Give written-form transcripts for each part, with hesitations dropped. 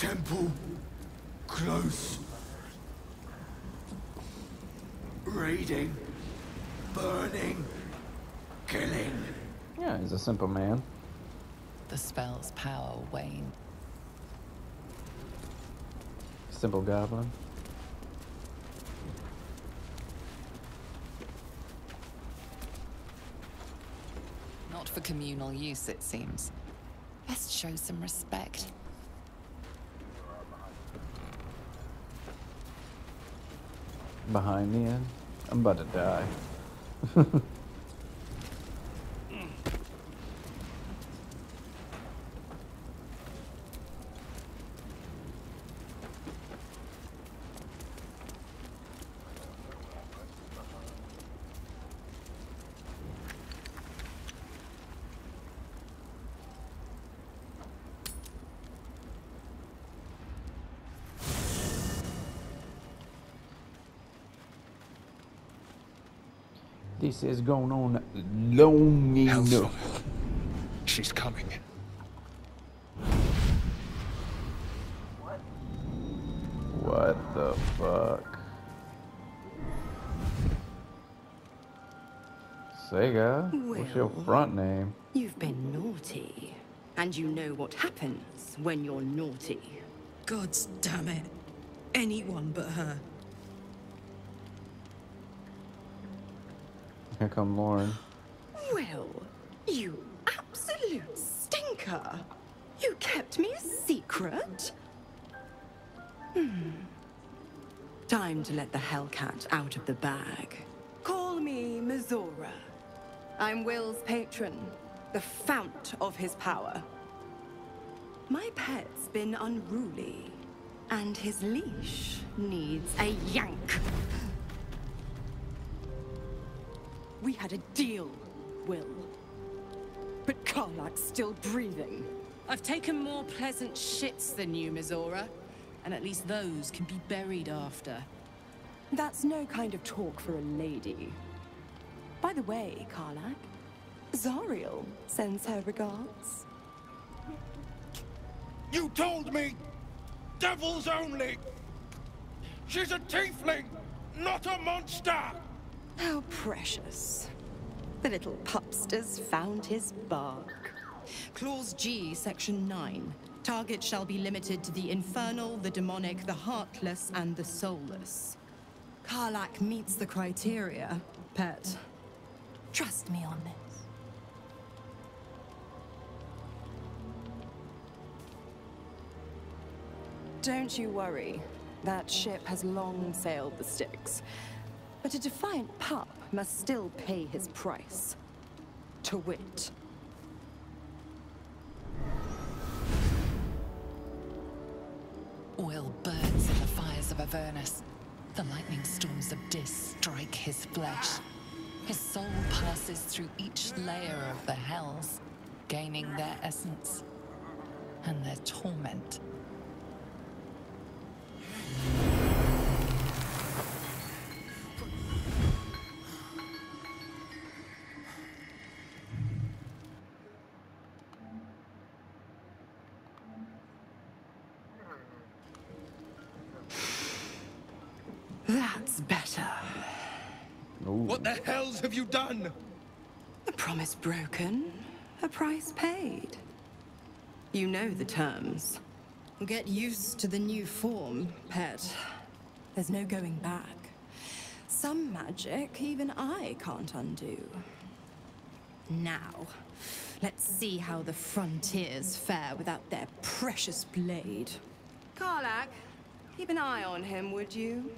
temple close. Raiding, burning, killing. Yeah, he's a simple man. The spell's power waned. Simple goblin. Not for communal use, it seems. Best show some respect. Behind me, I'm about to die. This is going on long enough. She's coming. What the fuck? Sega, what's your front name? You've been naughty. And you know what happens when you're naughty. Gods damn it. Anyone but her. Here come Lauren. Will, you absolute stinker. You kept me a secret? Time to let the Hellcat out of the bag. Call me Mizora. I'm Will's patron, the fount of his power. My pet's been unruly, and his leash needs a yank. We had a deal, Will. But Karlak's still breathing. I've taken more pleasant shits than you, Mizora. And at least those can be buried after. That's no kind of talk for a lady. By the way, Karlak, Zariel sends her regards. You told me! Devils only! She's a tiefling, not a monster! How precious. The little pupster's found his bark. Clause G, Section 9. Target shall be limited to the infernal, the demonic, the heartless, and the soulless. Karlak meets the criteria, pet. Trust me on this. Don't you worry. That ship has long sailed the Styx. But a defiant pup must still pay his price. To wit. Will burns in the fires of Avernus. The lightning storms of Dis strike his flesh. His soul passes through each layer of the hells, gaining their essence and their torment. That's better. Ooh. What the hells have you done? A promise broken, a price paid. You know the terms. Get used to the new form, pet. There's no going back. Some magic even I can't undo. Now, let's see how the frontiers fare without their precious blade. Karlak, keep an eye on him, would you?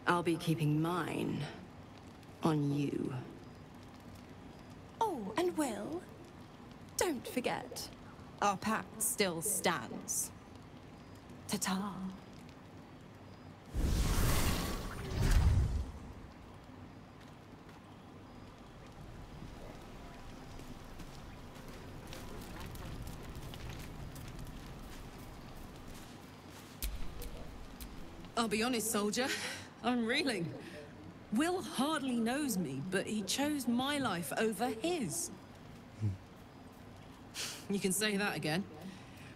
I'll be keeping mine on you. Oh, and Will, don't forget, our pact still stands. Ta-ta. I'll be honest, soldier. I'm reeling. Will hardly knows me, but he chose my life over his. You can say that again.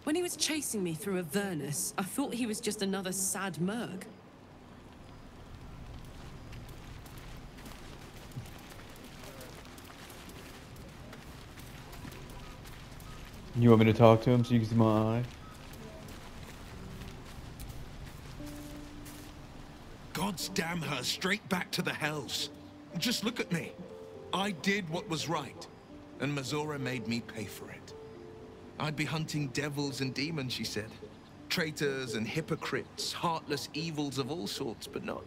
When he was chasing me through Avernus, I thought he was just another sad merc. You want me to talk to him so you can see my eye? Gods damn her, straight back to the hells. Just look at me. I did what was right, and Mazora made me pay for it. I'd be hunting devils and demons, she said. Traitors and hypocrites, heartless evils of all sorts, but not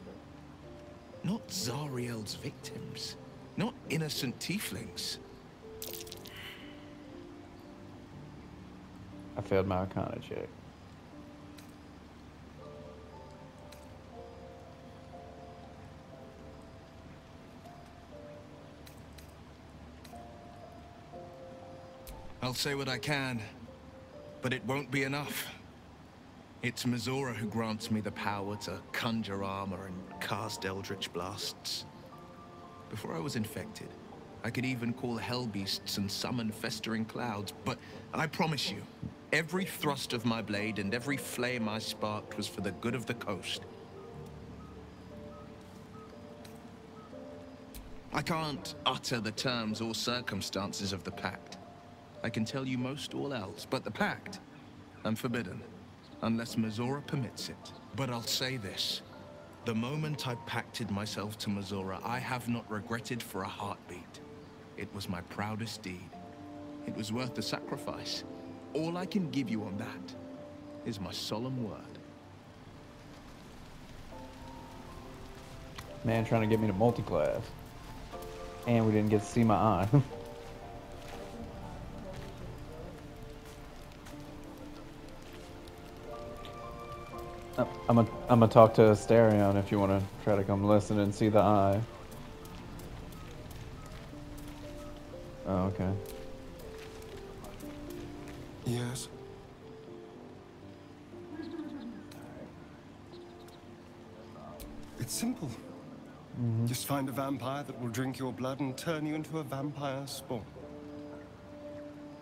Zariel's victims. Not innocent tieflings. I failed my Arcana check. I'll say what I can, but it won't be enough. It's Mazora who grants me the power to conjure armor and cast eldritch blasts. Before I was infected, I could even call hell beasts and summon festering clouds, but I promise you, every thrust of my blade and every flame I sparked was for the good of the coast. I can't utter the terms or circumstances of the pact. I can tell you most all else, but the pact, I'm forbidden, unless Mazora permits it. But I'll say this. The moment I pacted myself to Mazora, I have not regretted for a heartbeat. It was my proudest deed. It was worth the sacrifice. All I can give you on that is my solemn word. Man trying to get me to multi-class. And we didn't get to see my eye. I'm gonna talk to Asterion if you want to try to come listen and see the eye. Oh, okay. Yes. It's simple. Just find a vampire that will drink your blood and turn you into a vampire spawn.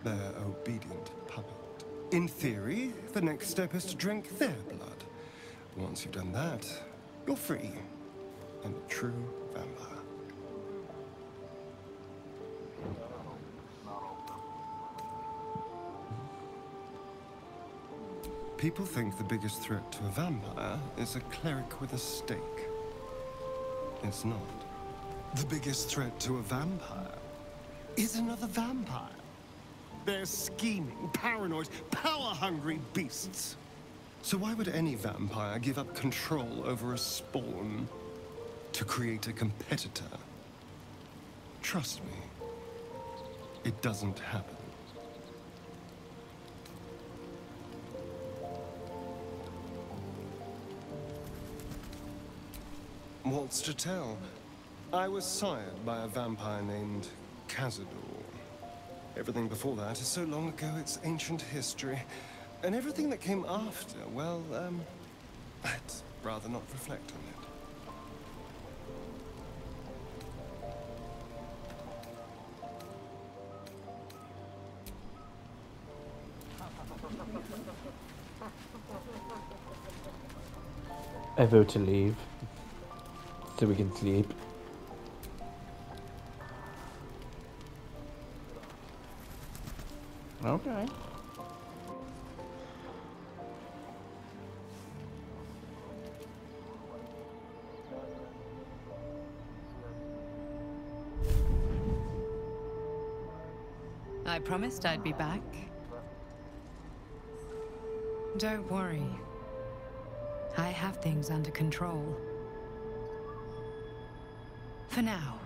Their obedient puppet. In theory, the next step is to drink their blood. Once you've done that, you're free and a true vampire. People think the biggest threat to a vampire is a cleric with a stake. It's not. The biggest threat to a vampire is another vampire. They're scheming, paranoid, power-hungry beasts. So why would any vampire give up control over a spawn to create a competitor? Trust me, it doesn't happen. What's to tell? I was sired by a vampire named Cazador. Everything before that is so long ago it's ancient history. And everything that came after, well, I'd rather not reflect on it. I vote to leave. So we can sleep. Okay. I promised I'd be back. Don't worry. I have things under control. For now.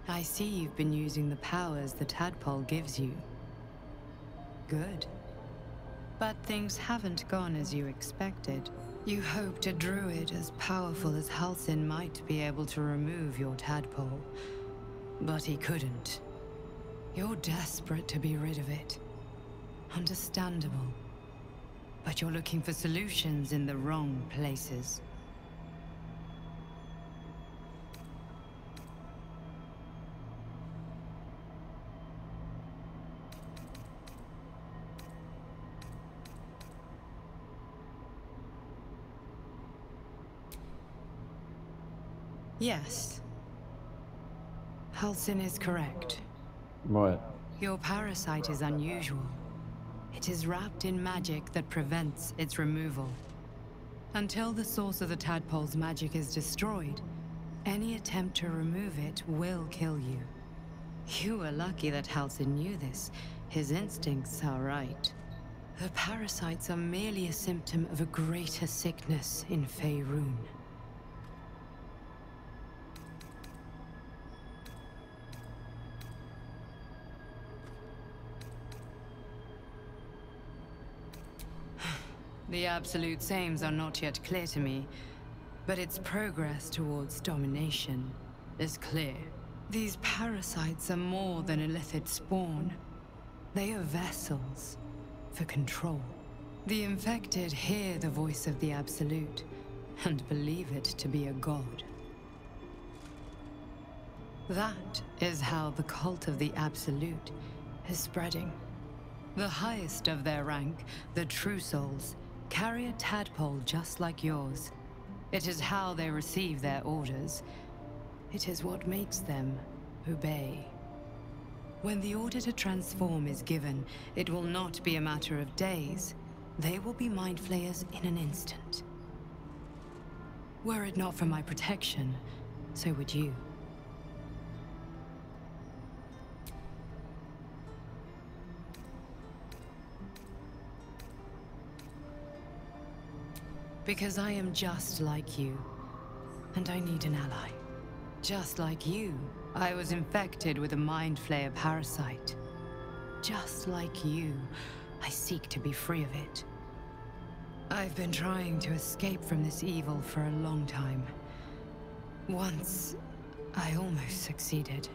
I see you've been using the powers the tadpole gives you. Good. But things haven't gone as you expected. You hoped a druid as powerful as Halsin might be able to remove your tadpole. But he couldn't. You're desperate to be rid of it. Understandable. But you're looking for solutions in the wrong places. Yes. Halsin is correct. What? Your parasite is unusual. It is wrapped in magic that prevents its removal. Until the source of the tadpole's magic is destroyed, any attempt to remove it will kill you. You were lucky that Halsin knew this. His instincts are right. The parasites are merely a symptom of a greater sickness in Faerun. The Absolute's aims are not yet clear to me, but its progress towards domination is clear. These parasites are more than illithid spawn. They are vessels for control. The infected hear the voice of the Absolute and believe it to be a god. That is how the cult of the Absolute is spreading. The highest of their rank, the True Souls, carry a tadpole just like yours. It is how they receive their orders. It is what makes them obey. When the order to transform is given, it will not be a matter of days. They will be mind flayers in an instant. Were it not for my protection, so would you. Because I am just like you, and I need an ally. Just like you, I was infected with a Mind Flayer parasite. Just like you, I seek to be free of it. I've been trying to escape from this evil for a long time. Once, I almost succeeded.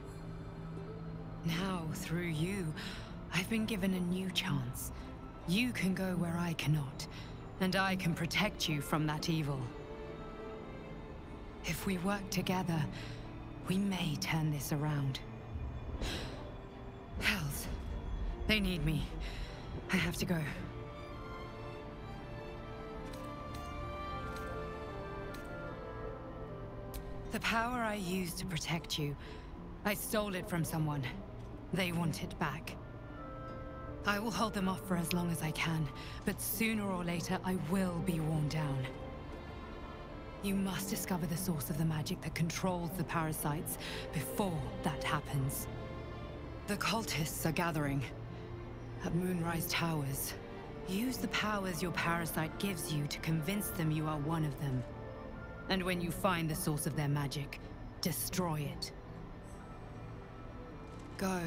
Now, through you, I've been given a new chance. You can go where I cannot, and I can protect you from that evil. If we work together, we may turn this around. Hells, they need me. I have to go. The power I used to protect you, I stole it from someone. They want it back. I will hold them off for as long as I can, but sooner or later I will be worn down. You must discover the source of the magic that controls the parasites before that happens. The cultists are gathering at Moonrise Towers. Use the powers your parasite gives you to convince them you are one of them. And when you find the source of their magic, destroy it. Go.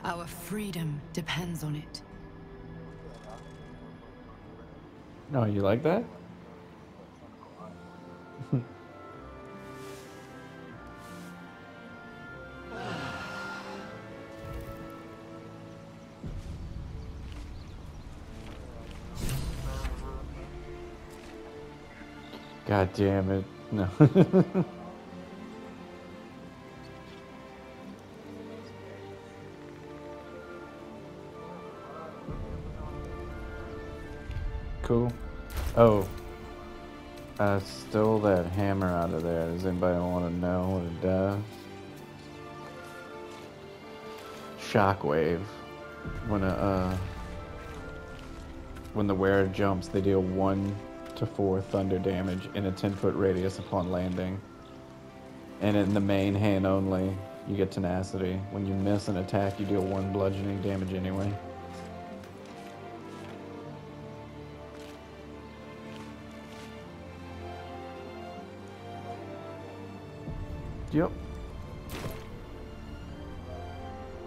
Our freedom depends on it. No, you like that? God damn it. No. Cool. Oh. I stole that hammer out of there. Does anybody want to know what it does? Shockwave. When the wearer jumps, they deal 1 to 4 thunder damage in a 10-foot radius upon landing. And in the main hand only, you get tenacity. When you miss an attack, you deal 1 bludgeoning damage anyway. Yep.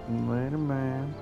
Later, man.